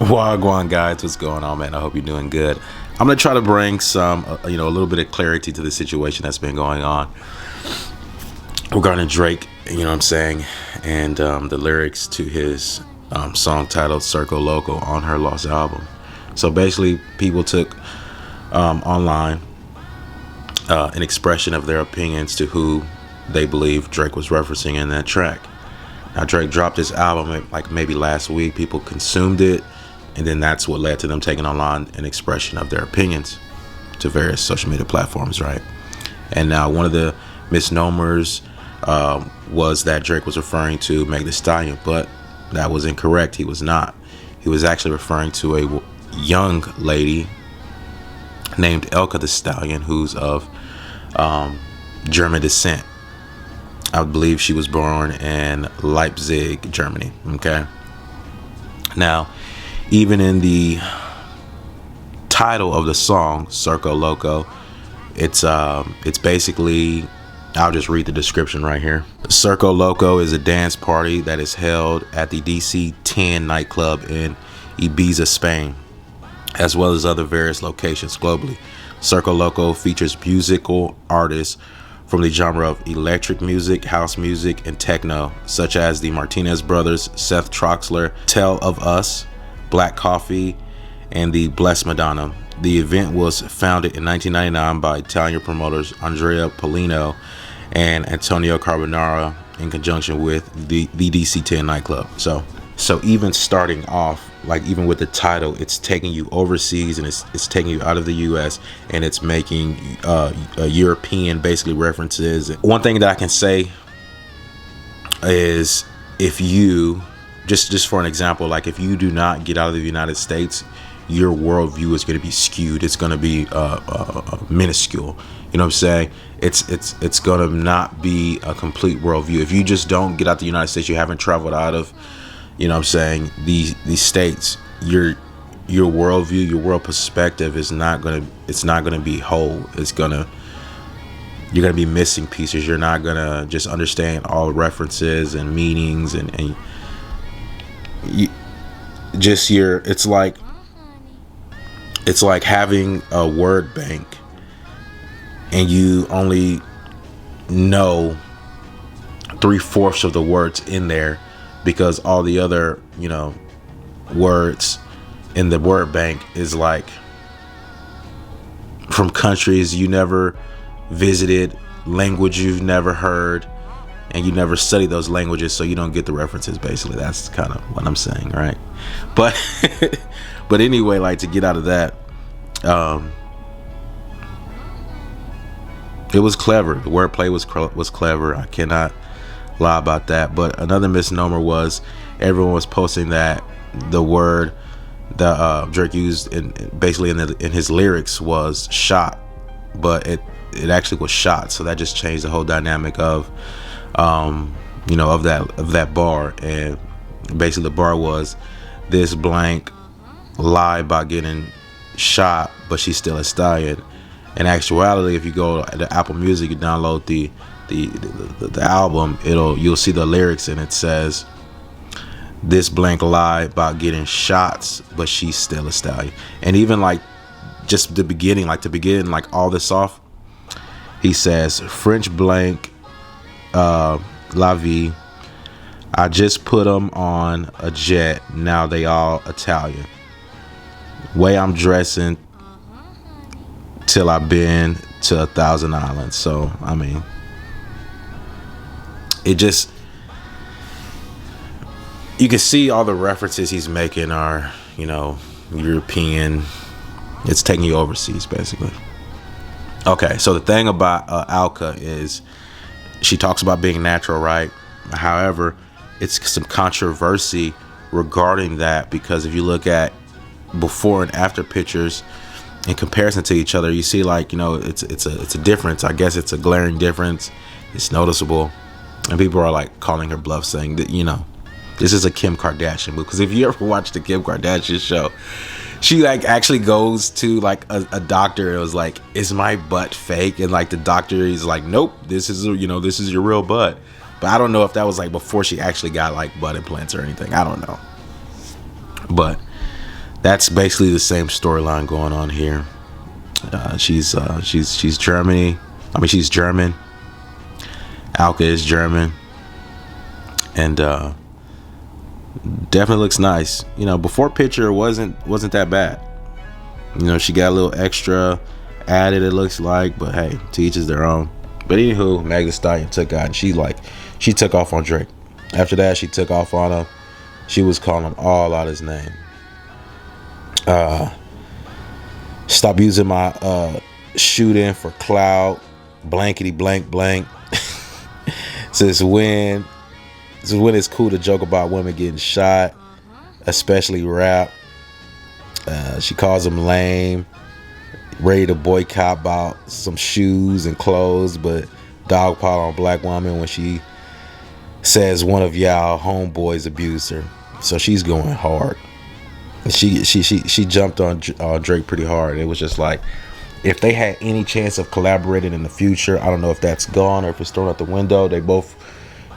Wagwan guys, what's going on, man? I hope you're doing good. I'm gonna try to bring some, a little bit of clarity to the situation that's been going on regarding Drake. You know what I'm saying, and the lyrics to his song titled "Circo Loco" on her Lost album. So basically, people took online an expression of their opinions to who they believe Drake was referencing in that track. Now, Drake dropped this album like maybe last week. People consumed it, and then that's what led to them taking online an expression of their opinions to various social media platforms, right? And now one of the misnomers was that Drake was referring to Meg The Stallion, but that was incorrect. He was not. He was actually referring to a young lady named Elke The Stallion, who's of German descent. I believe she was born in Leipzig, Germany. Okay. Now, even in the title of the song, Circo Loco, it's basically, I'll just read the description right here. Circo Loco is a dance party that is held at the DC-10 nightclub in Ibiza, Spain, as well as other various locations globally. Circo Loco features musical artists from the genre of electric music, house music, and techno, such as the Martinez Brothers, Seth Troxler, Tell of Us, Black Coffee, and the Blessed Madonna. The event was founded in 1999 by Italian promoters Andrea Polino and Antonio Carbonara in conjunction with the DC-10 nightclub. So even starting off, like even with the title, it's taking you overseas and it's taking you out of the U.S. and it's making European basically references. One thing that I can say is, if you just for an example, like if you do not get out of the United States, your worldview is going to be skewed. It's going to be minuscule. You know what I'm saying? It's going to not be a complete worldview. If you just don't get out the United States, you haven't traveled out of, you know what I'm saying, these states, your worldview, your world perspective is not gonna be whole. You're gonna be missing pieces. You're not gonna just understand all references and meanings and it's like having a word bank and you only know 3/4 of the words in there, because all the other, words in the word bank is like from countries you never visited, language you've never heard, and you never studied those languages, so you don't get the references. Basically, that's kind of what I'm saying, right? But but anyway, like, to get out of that, it was clever. The wordplay was clever. I cannot lie about that. But another misnomer was everyone was posting that the word that Drake used in his lyrics was shot, but it actually was shot. So that just changed the whole dynamic of of that bar. And basically the bar was, this blank lie about getting shot, but she's still a stallion. In actuality, if you go to Apple Music, you download the album, you'll see the lyrics, and it says, this blank lie about getting shots, but she's still a stallion. And even like just to begin like all this off, he says, French blank la vie, I just put them on a jet, now they all Italian, way I'm dressing till I've been to 1,000 islands. So I mean, it just, you can see all the references he's making are, European. It's taking you overseas, basically. Okay, so the thing about Alka is she talks about being natural, right? However, it's some controversy regarding that, because if you look at before and after pictures in comparison to each other, you see, like, it's a difference. I guess it's a glaring difference. It's noticeable. And people are like calling her bluff, saying that, this is a Kim Kardashian move. Because if you ever watched the Kim Kardashian show, she like actually goes to like a doctor and it was like, is my butt fake? And like the doctor is like, nope, this is your real butt. But I don't know if that was like before she actually got like butt implants or anything. I don't know. But That's basically the same storyline going on here. She's Germany. I mean, she's German. Elke is German, and definitely looks nice. You know, before picture wasn't that bad. You know, she got a little extra added, it looks like, but hey, to each is their own. But anywho, Meg Thee Stallion took out, and she took off on Drake. After that, she took off on him. She was calling him all out his name. Stop using my shooting for clout. Blankety blank blank. Since when it's cool to joke about women getting shot, especially rap. She calls him lame, ready to boycott about some shoes and clothes, but dogpile on black woman when she says one of y'all homeboys abused her. So she's going hard. She jumped on Drake pretty hard. It was just like, if they had any chance of collaborating in the future, I don't know if that's gone or if it's thrown out the window. They both,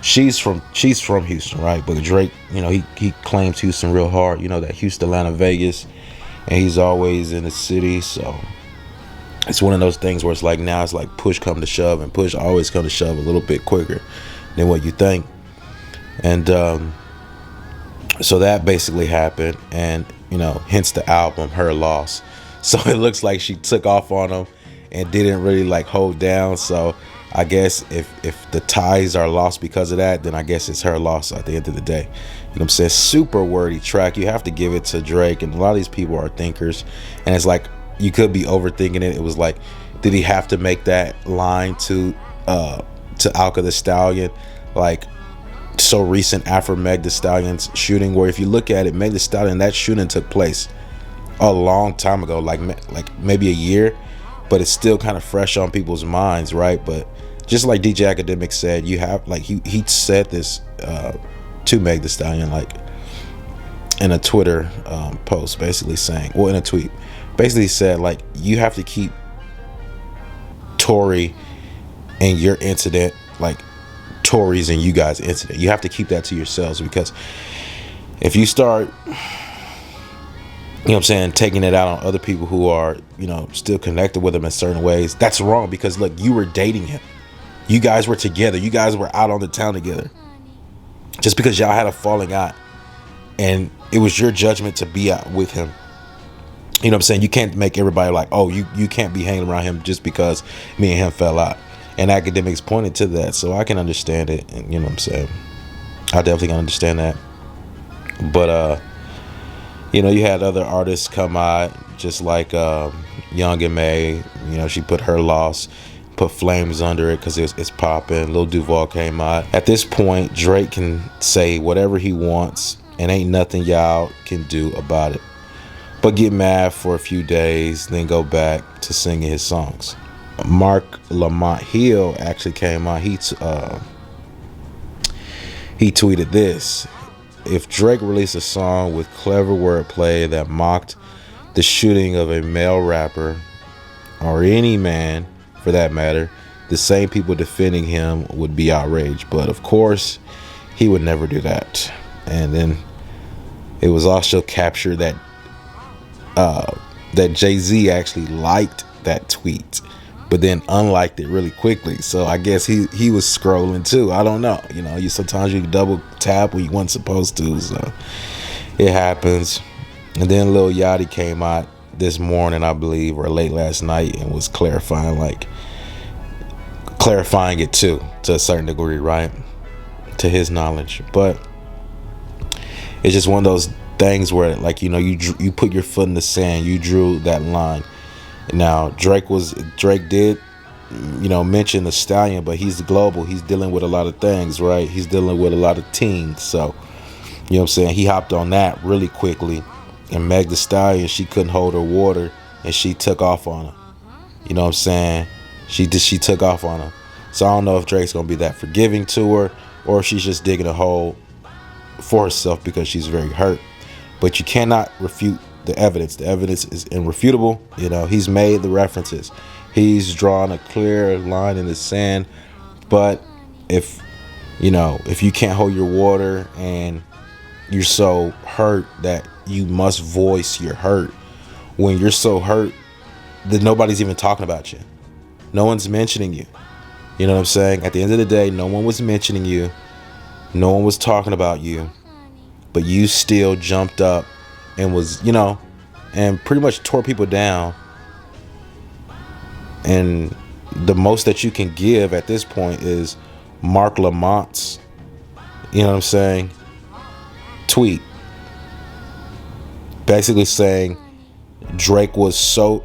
she's from Houston, right? But Drake, you know, he claims Houston real hard. You know, that Houston, Atlanta, Vegas, and he's always in the city. So it's one of those things where it's like, now it's like push come to shove, and push always come to shove a little bit quicker than what you think. And so that basically happened, and you know, hence the album Her Loss. So it looks like she took off on him and didn't really like hold down. So I guess if the ties are lost because of that, then I guess it's her loss at the end of the day. You know what I'm saying? Super wordy track. You have to give it to Drake, and a lot of these people are thinkers, and it's like, you could be overthinking it. It was like, did he have to make that line to Elke The Stallion like so recent after Meg Thee Stallion's shooting? Where if you look at it, Meg Thee Stallion, that shooting took place a long time ago, like maybe a year, but it's still kind of fresh on people's minds, right? But just like DJ Academic said, you have like he said this to Meg Thee Stallion, like in a Twitter post, basically saying, well, in a tweet, basically said like, you have to keep Tory and your incident, like Tory's and you guys incident, you have to keep that to yourselves, because if you start, you know what I'm saying, taking it out on other people who are, you know, still connected with him in certain ways, that's wrong. Because look, you were dating him, you guys were together, you guys were out on the town together. Just because y'all had a falling out and it was your judgment to be out with him, you know what I'm saying, you can't make everybody like, oh, you can't be hanging around him just because me and him fell out. And Academics pointed to that, so I can understand it. And you know what I'm saying, I definitely can understand that. But you know, you had other artists come out, just like Young and May. You know, she put Her Loss, put flames under it because it's popping. Lil Duval came out. At this point, Drake can say whatever he wants, and ain't nothing y'all can do about it but get mad for a few days, then go back to singing his songs. Mark Lamont Hill actually came out. He tweeted this: if Drake released a song with clever wordplay that mocked the shooting of a male rapper, or any man for that matter, the same people defending him would be outraged. But of course, he would never do that. And then it was also captured that Jay-Z actually liked that tweet, but then unliked it really quickly. So I guess he was scrolling too. I don't know. You know, sometimes you double tap when you weren't supposed to. So it happens. And then Lil Yachty came out this morning, I believe, or late last night, and was clarifying it too, to a certain degree, right? To his knowledge. But it's just one of those things where, like, you know, you put your foot in the sand, you drew that line. Now Drake did, you know, mention the Stallion, but he's global. He's dealing with a lot of things, right? He's dealing with a lot of teens. So, you know what I'm saying, he hopped on that really quickly. And Meg Thee Stallion, she couldn't hold her water, and she took off on him. You know what I'm saying? She took off on him. So I don't know if Drake's gonna be that forgiving to her, or if she's just digging a hole for herself because she's very hurt. But you cannot refute the evidence. The evidence is irrefutable. You know, he's made the references. He's drawn a clear line in the sand. But if you can't hold your water and you're so hurt that you must voice your hurt when you're so hurt that nobody's even talking about you. No one's mentioning you. You know what I'm saying? At the end of the day, no one was mentioning you. No one was talking about you. But you still jumped up and was, and pretty much tore people down. And the most that you can give at this point is Mark Lamont's, tweet. Basically saying Drake was so,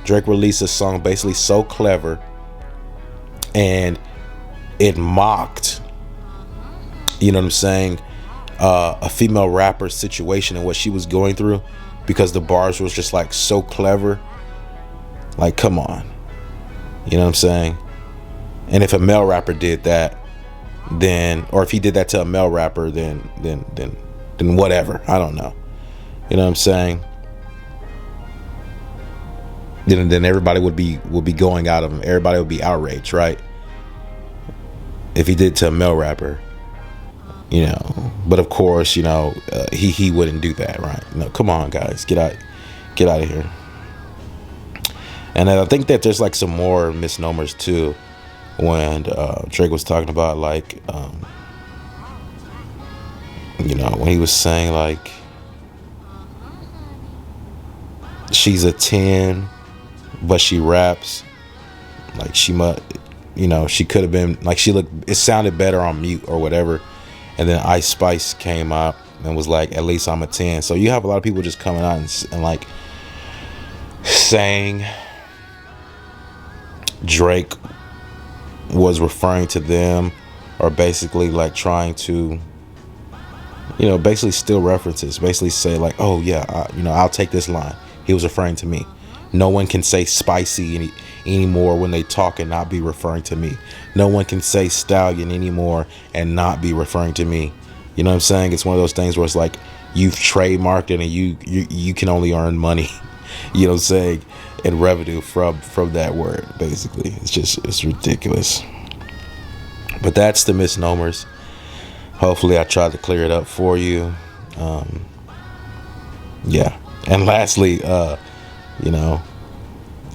Drake released a song basically so clever, and it mocked, a female rapper's situation and what she was going through, because the bars was just like so clever. Like, come on. You know what I'm saying? And if a male rapper did that, then, or if he did that to a male rapper, then whatever. I don't know. You know what I'm saying? Then everybody would be going out of him. Everybody would be outraged, right? If he did to a male rapper, But of course, he wouldn't do that, right? No, come on, guys, get out of here. And I think that there's like some more misnomers too, when Drake was talking about like, when he was saying like, she's a 10, but she raps like she must, she could have been like, it sounded better on mute or whatever. And then Ice Spice came out and was like, at least I'm a 10. So you have a lot of people just coming out and like saying Drake was referring to them, or basically like trying to, basically steal references, basically say like, oh yeah, I'll take this line. He was referring to me. No one can say spicy anymore when they talk and not be referring to me. No one can say stallion anymore and not be referring to me. You know what I'm saying? It's one of those things where it's like you've trademarked it and you can only earn money, you know what I'm saying, and revenue from that word. Basically, it's ridiculous. But that's the misnomers. Hopefully I tried to clear it up for you. Yeah. And lastly, it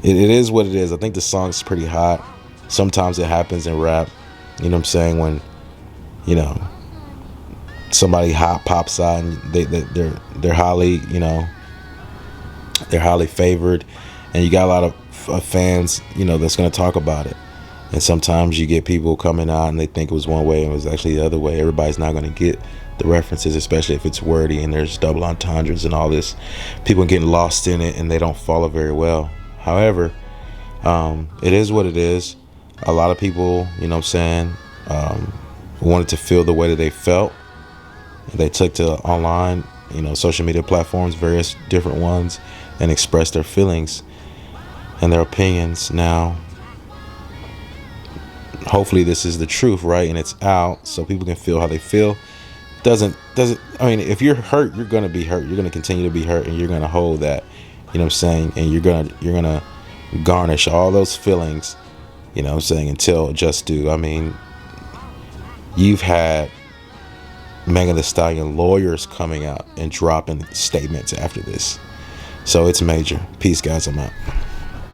is what it is. I think the song's pretty hot. Sometimes it happens in rap. You know what I'm saying? When, somebody hot pops out and they're highly, they're highly favored, and you got a lot of fans, that's going to talk about it. And sometimes you get people coming out and they think it was one way and it was actually the other way. Everybody's not going to get the references, especially if it's wordy and there's double entendres and all this. People getting lost in it and they don't follow very well. However, it is what it is. A lot of people, wanted to feel the way that they felt. They took to online, social media platforms, various different ones, and expressed their feelings and their opinions. Now, hopefully this is the truth, right? And it's out so people can feel how they feel. If you're hurt, you're going to be hurt. You're going to continue to be hurt, and you're going to hold that, and you're going to garnish all those feelings, until just do. You've had Elke The Stallion lawyers coming out and dropping statements after this. So it's major. Peace, guys. I'm out.